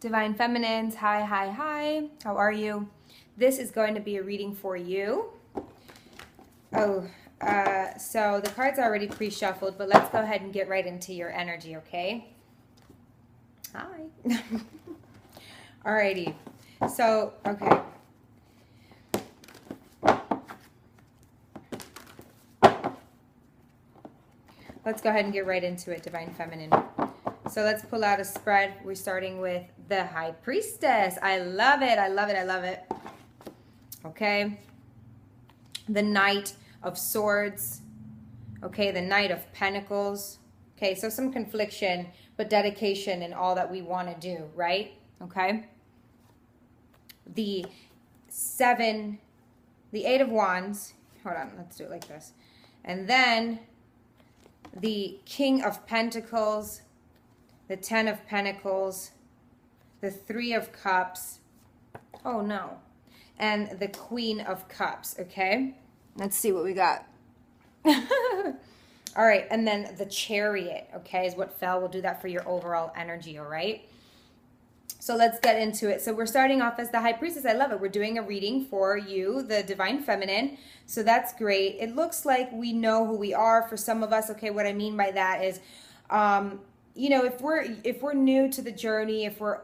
Divine Feminines, hi, hi, hi. How are you? This is going to be a reading for you. So the cards are already pre-shuffled, but let's go ahead and get right into your energy, okay? Hi. Alrighty. So, okay. Let's go ahead and get right into it, Divine Feminine. So let's pull out a spread. We're starting with the High Priestess. I love it. I love it. I love it. Okay. The Knight of Swords. Okay. The Knight of Pentacles. Okay. So some confliction, but dedication in all that we want to do, right? Okay. The Eight of Wands. Hold on. Let's do it like this. And then the King of Pentacles, the Ten of Pentacles, the Three of Cups, oh no, and the Queen of Cups, okay? Let's see what we got. All right, and then the Chariot, okay, is what fell. We'll do that for your overall energy, all right? So let's get into it. So we're starting off as the High Priestess. I love it. We're doing a reading for you, the Divine Feminine. So that's great. It looks like we know who we are for some of us. Okay, what I mean by that is, you know, if we're new to the journey, if we're,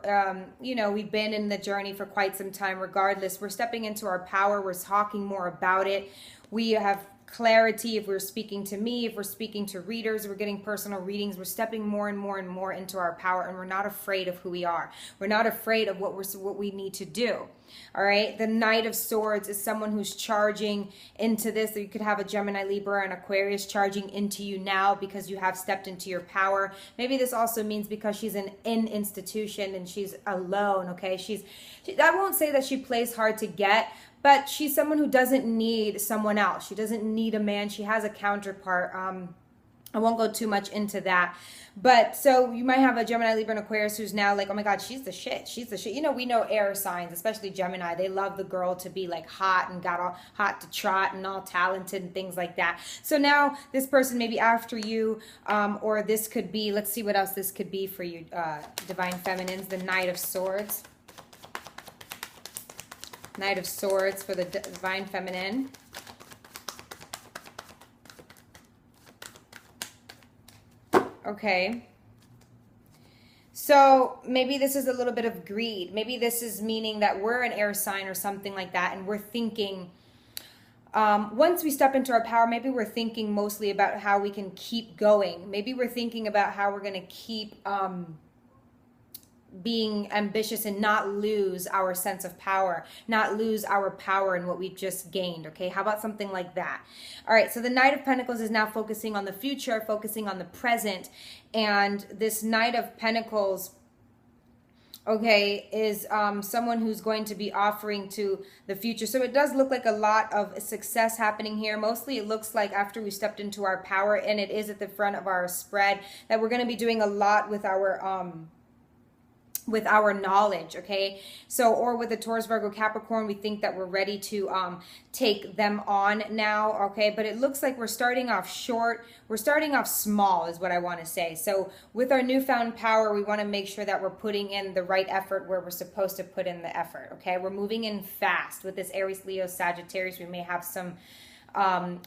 you know, we've been in the journey for quite some time, regardless, we're stepping into our power. We're talking more about it. We have clarity. If we're speaking to me, if we're speaking to readers, we're getting personal readings, we're stepping more and more and more into our power, and we're not afraid of who we are. We're not afraid of what we need to do. All right. The Knight of Swords is someone who's charging into this. You could have a Gemini, Libra, and Aquarius charging into you now because you have stepped into your power. Maybe this also means because she's in institution and she's alone. Okay. I won't say that she plays hard to get, but she's someone who doesn't need someone else. She doesn't need a man. She has a counterpart. I won't go too much into that. But so you might have a Gemini, Libra, and Aquarius who's now like, oh my God, she's the shit. She's the shit. You know, we know air signs, especially Gemini. They love the girl to be like hot and got all hot to trot and all talented and things like that. So now this person may be after you, or this could be, let's see what else this could be for you, Divine Feminines, the Knight of Swords. Knight of Swords for the Divine Feminine. Okay. So maybe this is a little bit of greed. Maybe this is meaning that we're an air sign or something like that, and we're thinking, once we step into our power, maybe we're thinking mostly about how we can keep going. Maybe we're thinking about how we're going to keep being ambitious and not lose our sense of power, not lose our power in what we've just gained. Okay, how about something like that? All right, so the Knight of Pentacles is now focusing on the future, focusing on the present, and this Knight of Pentacles, okay, is someone who's going to be offering to the future. So it does look like a lot of success happening here. Mostly it looks like after we stepped into our power, and it is at the front of our spread, that we're going to be doing a lot with our knowledge, okay? So, or with the Taurus, Virgo, Capricorn, we think that we're ready to take them on now, okay? But it looks like we're starting off short. We're starting off small is what I want to say. So with our newfound power, we want to make sure that we're putting in the right effort where we're supposed to put in the effort, okay? We're moving in fast. With this Aries, Leo, Sagittarius, we may have some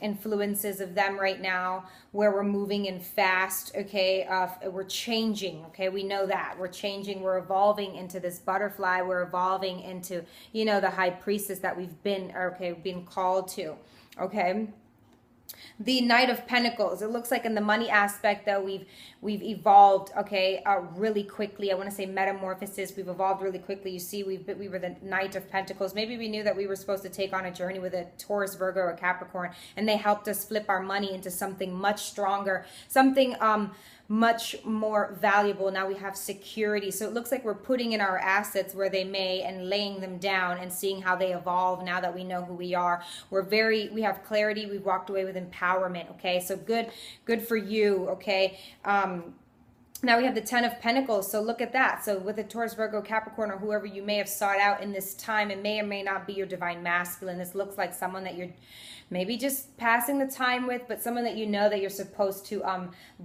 influences of them right now where we're moving in fast, okay? We're changing, okay? We know that we're changing, we're evolving into this butterfly, we're evolving into, you know, the High Priestess that we've been, been called to, okay? The Knight of Pentacles, it looks like in the money aspect though, we've evolved, okay, really quickly. I want to say metamorphosis. We've evolved really quickly. You see, we were the Knight of Pentacles. Maybe we knew that we were supposed to take on a journey with a Taurus, Virgo, or Capricorn, and they helped us flip our money into something much stronger, something much more valuable. Now we have security. So it looks like we're putting in our assets where they may and laying them down and seeing how they evolve now that we know who we are. We have clarity. We've walked away with empowerment. Okay. So good for you. Okay. Now we have the 10 of Pentacles, so look at that. So with the Taurus, Virgo, Capricorn, or whoever you may have sought out in this time, it may or may not be your divine masculine. This looks like someone that you're maybe just passing the time with, but someone that you know that you're supposed to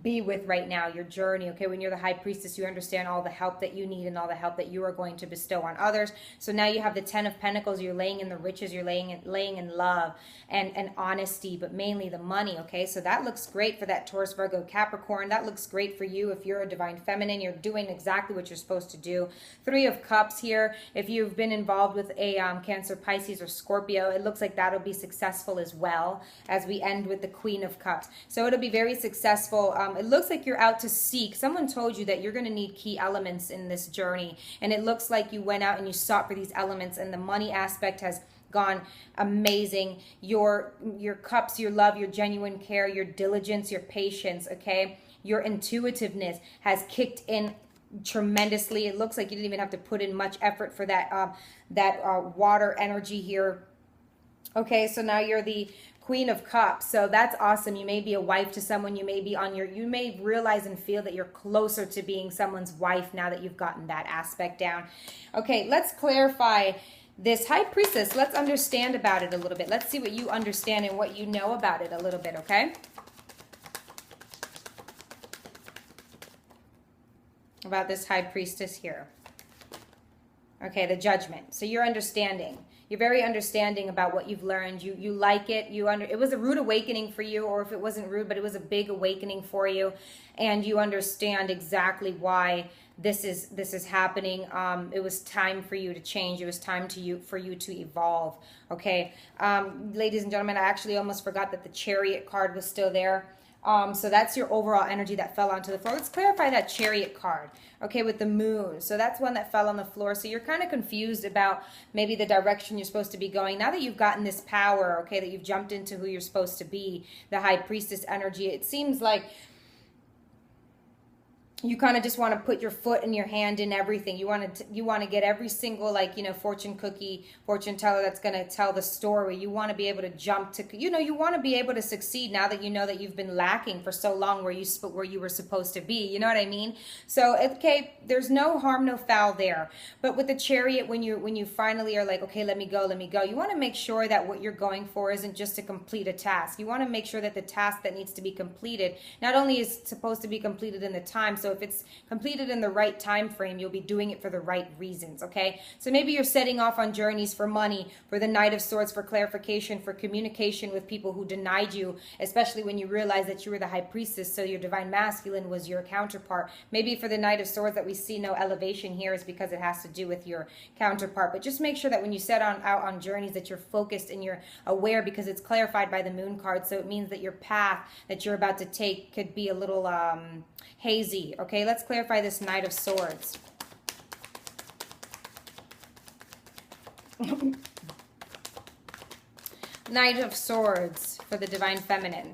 be with right now, your journey, okay? When you're the High Priestess, you understand all the help that you need and all the help that you are going to bestow on others. So now you have the 10 of Pentacles, you're laying in the riches, you're laying in love and honesty, but mainly the money, okay? So that looks great for that Taurus, Virgo, Capricorn. That looks great for you if you're a divine feminine. You're doing exactly what you're supposed to do. 3 of Cups here. If you've been involved with a Cancer, Pisces, or Scorpio, it looks like that'll be successful as well, as we end with the Queen of Cups. So it'll be very successful. It looks like you're out to seek. Someone told you that you're going to need key elements in this journey, and it looks like you went out and you sought for these elements, and the money aspect has gone amazing. Your cups, your love, your genuine care, your diligence, your patience, okay? Your intuitiveness has kicked in tremendously. It looks like you didn't even have to put in much effort for that water energy here. Okay, so now you're the Queen of Cups. So that's awesome. You may be a wife to someone. You may be you may realize and feel that you're closer to being someone's wife now that you've gotten that aspect down. Okay, let's clarify this High Priestess. Let's understand about it a little bit. Let's see what you understand and what you know about it a little bit, okay? About this High Priestess here. Okay, the Judgment. So you're understanding. You're very understanding about what you've learned. You like it. It was a rude awakening for you, or if it wasn't rude, but it was a big awakening for you, and you understand exactly why this is happening. It was time for you to change. It was time for you to evolve. Okay, ladies and gentlemen, I actually almost forgot that the Chariot card was still there. So that's your overall energy that fell onto the floor. Let's clarify that Chariot card, okay, with the Moon. So that's one that fell on the floor. So you're kind of confused about maybe the direction you're supposed to be going. Now that you've gotten this power, okay, that you've jumped into who you're supposed to be, the High Priestess energy, it seems like you kind of just want to put your foot and your hand in everything. You want to get every single, like, fortune teller that's going to tell the story. You want to be able to jump to, you want to be able to succeed now that you know that you've been lacking for so long where you were supposed to be. You know what I mean? So, okay, there's no harm, no foul there. But with the Chariot, when you finally are like, okay, let me go, you want to make sure that what you're going for isn't just to complete a task. You want to make sure that the task that needs to be completed not only is supposed to be completed in the time, so if it's completed in the right time frame, you'll be doing it for the right reasons, okay? So maybe you're setting off on journeys for money, for the Knight of Swords, for clarification, for communication with people who denied you, especially when you realized that you were the High Priestess, so your divine masculine was your counterpart. Maybe for the Knight of Swords that we see no elevation here is because it has to do with your counterpart. But just make sure that when you set out on journeys that you're focused and you're aware, because it's clarified by the Moon card, so it means that your path that you're about to take could be a little hazy, okay? Let's clarify this Knight of Swords. Knight of Swords for the divine feminine.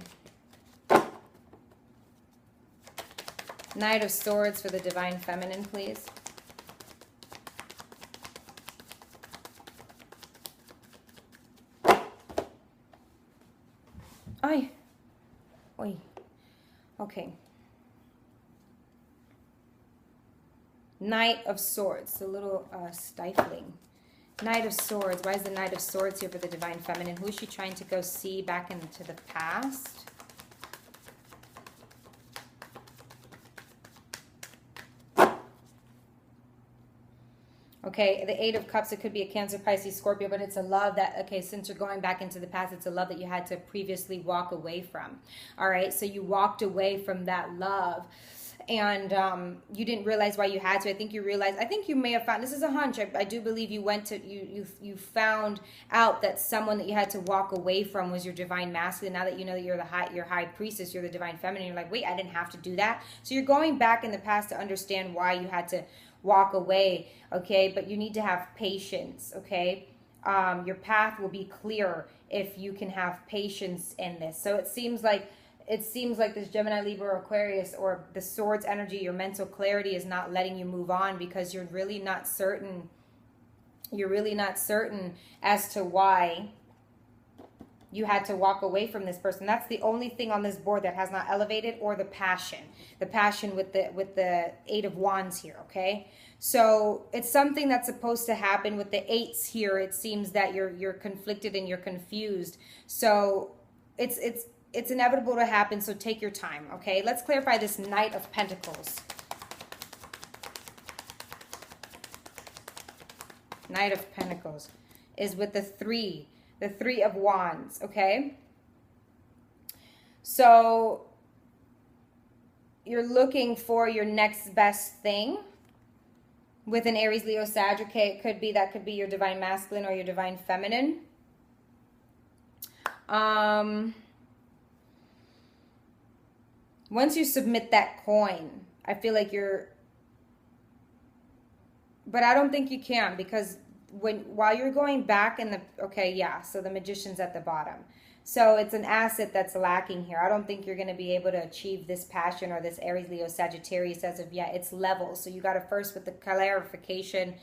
Knight of Swords for the divine feminine, please. Oi. Okay. Knight of Swords, a little stifling. Knight of Swords. Why is the Knight of Swords here for the divine feminine? Who is she trying to go see back into the past? Okay, the Eight of Cups, it could be a Cancer, Pisces, Scorpio, but it's a love that, okay, since you're going back into the past, it's a love that you had to previously walk away from. All right, so you walked away from that love. And you didn't realize why you had to. I think you realized, I think you may have found, this is a hunch, I do believe you went to, you found out that someone that you had to walk away from was your divine masculine. Now that you know that you're your high priestess, you're the divine feminine, you're like, wait, I didn't have to do that. So you're going back in the past to understand why you had to walk away, okay? But you need to have patience, okay? Your path will be clear if you can have patience in this. So it seems like this Gemini, Libra, Aquarius, or the Swords energy, your mental clarity is not letting you move on because you're really not certain. You're really not certain as to why You had to walk away from this person. That's the only thing on this board that has not elevated, or the passion. The passion with the Eight of Wands here, okay? So it's something that's supposed to happen with the eights here. It seems that you're conflicted and you're confused. So it's inevitable to happen, so take your time, okay? Let's clarify this Knight of Pentacles. Knight of Pentacles is with the Three of Wands, okay? So you're looking for your next best thing with an Aries, Leo, Sag, okay? That could be your divine masculine or your divine feminine. Once you submit that coin, I feel like but I don't think you can, because while you're going back in the, okay, yeah, so the Magician's at the bottom. So it's an asset that's lacking here. I don't think you're going to be able to achieve this passion or this Aries, Leo, Sagittarius as of yet. It's levels. So you got to first with the clarification,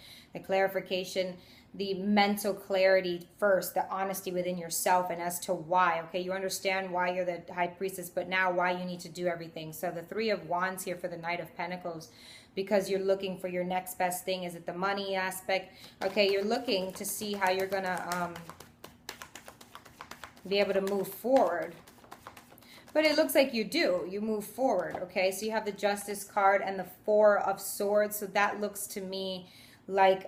the mental clarity first, the honesty within yourself and as to why, okay? You understand why you're the High Priestess, but now why you need to do everything. So the Three of Wands here for the Knight of Pentacles, because you're looking for your next best thing. Is it the money aspect? Okay, you're looking to see how you're going to be able to move forward. But it looks like you do. You move forward, okay? So you have the Justice card and the Four of Swords. So that looks to me like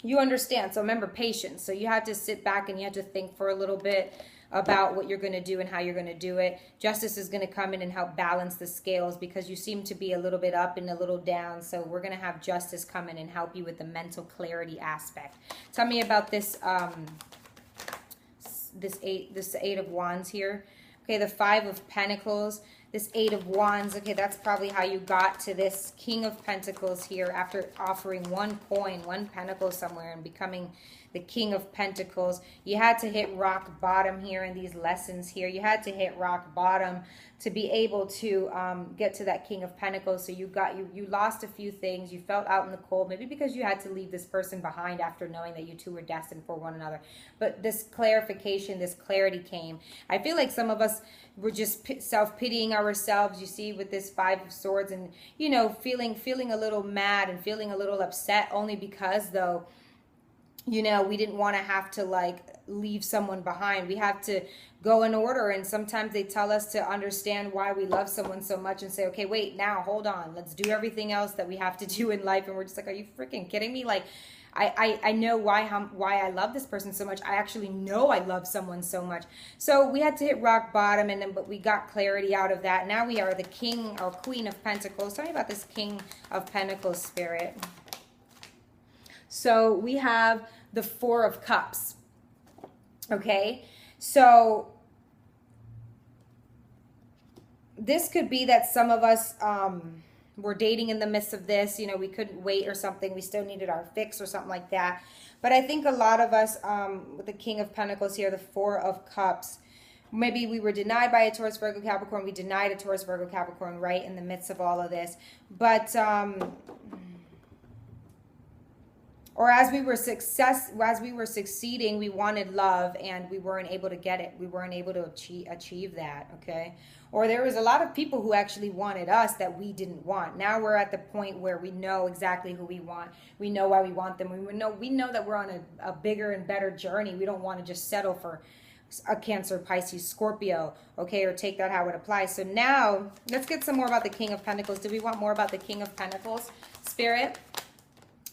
you understand. So remember, patience. So you have to sit back and you have to think for a little bit about what you're going to do and how you're going to do it. Justice is going to come in and help balance the scales, because you seem to be a little bit up and a little down. So we're going to have Justice come in and help you with the mental clarity aspect. Tell me about this this Eight of Wands here. Okay, the Five of Pentacles, this Eight of Wands. Okay, that's probably how you got to this King of Pentacles here after offering one coin, one pentacle somewhere, and becoming the King of Pentacles. You had to hit rock bottom here in these lessons here. You had to hit rock bottom to be able to get to that King of Pentacles. So you lost a few things. You felt out in the cold, maybe because you had to leave this person behind after knowing that you two were destined for one another. But this clarification, this clarity came. I feel like some of us were just self-pitying ourselves, you see, with this Five of Swords, and, you know, feeling a little mad and feeling a little upset, only because, though, you know, we didn't want to have to, like, leave someone behind. We have to go in order, and sometimes they tell us to understand why we love someone so much and say, okay, wait, now, hold on. Let's do everything else that we have to do in life. And we're just like, are you freaking kidding me? Like, I know why I love this person so much. I actually know I love someone so much. So we had to hit rock bottom, but we got clarity out of that. Now we are the King or Queen of Pentacles. Tell me about this King of Pentacles, Spirit. So we have the Four of Cups. Okay, so this could be that some of us were dating in the midst of this. You know, we couldn't wait or something. We still needed our fix or something like that. But I think a lot of us, with the King of Pentacles here, the Four of Cups, maybe we were denied by a Taurus, Virgo, Capricorn. We denied a Taurus, Virgo, Capricorn right in the midst of all of this. But or as we were succeeding, we wanted love and we weren't able to get it. We weren't able to achieve that, okay? Or there was a lot of people who actually wanted us that we didn't want. Now we're at the point where we know exactly who we want. We know why we want them. We know that we're on a bigger and better journey. We don't want to just settle for a Cancer, Pisces, Scorpio, okay, or take that how it applies. So now let's get some more about the King of Pentacles. Do we want more about the King of Pentacles, Spirit?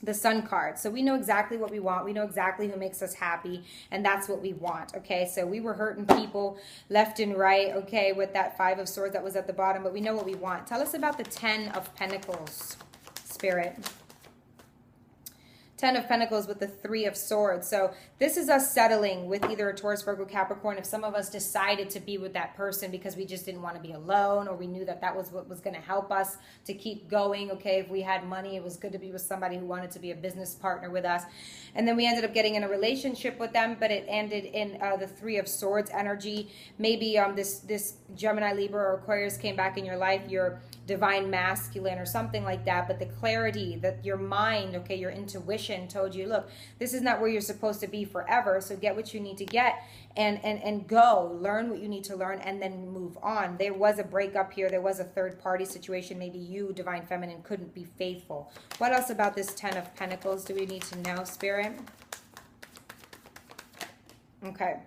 The Sun card. So we know exactly what we want. We know exactly who makes us happy, and that's what we want, okay? So we were hurting people left and right, okay, with that Five of Swords that was at the bottom, but we know what we want. Tell us about the Ten of Pentacles, Spirit. Ten of Pentacles with the Three of Swords. So this is us settling with either a Taurus, Virgo, Capricorn. If some of us decided to be with that person because we just didn't want to be alone, or we knew that that was what was going to help us to keep going, okay? If we had money, it was good to be with somebody who wanted to be a business partner with us. And then we ended up getting in a relationship with them, but it ended in the Three of Swords energy. Maybe this Gemini, Libra, or Aquarius came back in your life. You're divine masculine or something like that, but the clarity that your mind, okay, your intuition told you, look, this is not where you're supposed to be forever, so get what you need to get and go, learn what you need to learn, and then move on. There was a breakup here. There was a third party situation. Maybe you, divine feminine, couldn't be faithful. What else about this 10 of Pentacles do we need to know, Spirit? Okay,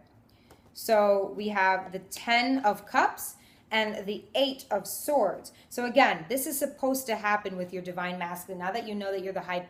so we have the 10 of Cups and the 8 of Swords. So again, this is supposed to happen with your divine masculine. Now that you know that you're the high priest,